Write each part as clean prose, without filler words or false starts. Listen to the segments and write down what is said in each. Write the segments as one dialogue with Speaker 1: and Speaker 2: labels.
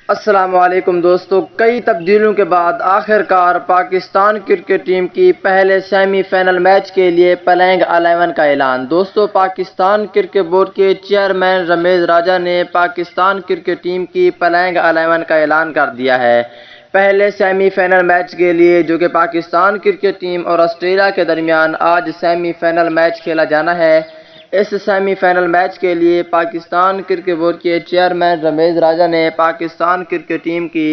Speaker 1: السلام علیکم دوستو، کئی تبدیلیوں کے بعد آخر کار پاکستان کرکٹ ٹیم کی پہلے سیمی فائنل میچ کے لیے پلینگ 11 کا اعلان۔ دوستو، پاکستان کرکٹ بورڈ کے چیئرمین رمیز راجہ نے پاکستان کرکٹ ٹیم کی پلینگ 11 کا اعلان کر دیا ہے۔ پہلے سیمی فائنل میچ کے لیے، جو کہ پاکستان کرکٹ ٹیم اور آسٹریلیا کے درمیان آج سیمی فائنل میچ کھیلا جانا ہے، اس سیمی فائنل میچ کے لیے پاکستان کرکٹ بورڈ کے چیئرمین رمیز راجہ نے پاکستان کرکٹ ٹیم کی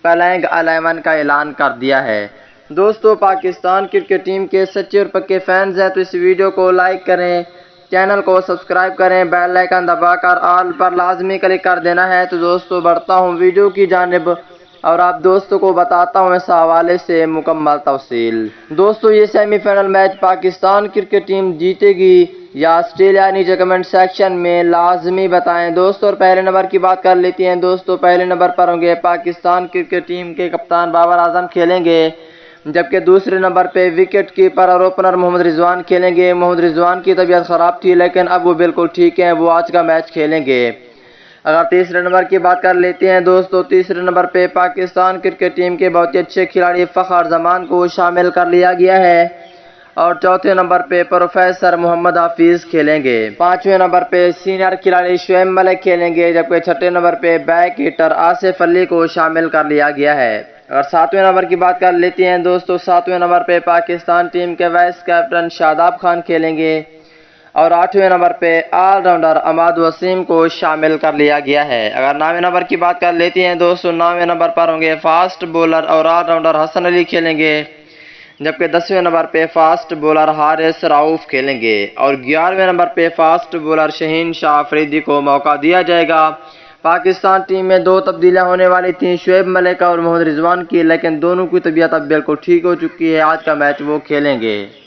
Speaker 1: پلینگ 11 کا اعلان کر دیا ہے۔ دوستو، پاکستان کرکٹ ٹیم کے سچے اور پکے فینز ہیں تو اس ویڈیو کو لائک کریں، چینل کو سبسکرائب کریں، بیل آئیکن دبا کر آل پر لازمی کلک کر دینا ہے۔ تو دوستو، بڑھتا ہوں ویڈیو کی جانب اور آپ دوستوں کو بتاتا ہوں اس حوالے سے مکمل تفصیل۔ دوستو، یہ semi final match Pakistan cricket team جیتے گی یا آسٹریلیا، نیچے کمنٹ سیکشن میں لازمی بتائیں دوستو۔ اور پہلے نمبر کی بات کر لیتے ہیں دوستو۔ پہلے نمبر پر ہوں گے پاکستان کرکٹ ٹیم کے کپتان بابر اعظم کھیلیں گے، جبکہ دوسرے نمبر پہ وکٹ کیپر اور اوپنر محمد رضوان کھیلیں گے۔ محمد رضوان کی طبیعت خراب تھی لیکن اب وہ بالکل ٹھیک ہیں، وہ آج کا میچ کھیلیں گے۔ اگر تیسرے نمبر کی بات کر لیتے ہیں دوستو، تیسرے نمبر پہ پاکستان کرکٹ ٹیم کے بہت ہی اچھے کھلاڑی فخر زمان کو شامل کر لیا گیا ہے، اور چوتھے نمبر پہ پروفیسر محمد حفیظ کھیلیں گے۔ پانچویں نمبر پہ سینئر کھلاڑی شعیب ملک کھیلیں گے، جبکہ چھٹے نمبر پہ بیک ہٹر آصف علی کو شامل کر لیا گیا ہے۔ اگر ساتویں نمبر کی بات کر لیتے ہیں دوستو، ساتویں نمبر پہ پاکستان ٹیم کے وائس کیپٹن شاداب خان کھیلیں گے، اور آٹھویں نمبر پہ آل راؤنڈر عماد وسیم کو شامل کر لیا گیا ہے۔ اگر نویں نمبر کی بات کر لیتے ہیں دوستو، نویں نمبر پر ہوں گے فاسٹ بولر اور آل راؤنڈر حسن علی کھیلیں گے، جبکہ 10ویں نمبر پہ فاسٹ بولر حارث رؤوف کھیلیں گے، اور 11ویں نمبر پہ فاسٹ بولر شہین شاہ افریدی کو موقع دیا جائے گا۔ پاکستان ٹیم میں دو تبدیلیاں ہونے والی تھیں، شعیب ملک اور محمد رضوان کی، لیکن دونوں کی طبیعت اب بالکل ٹھیک ہو چکی ہے، آج کا میچ وہ کھیلیں گے۔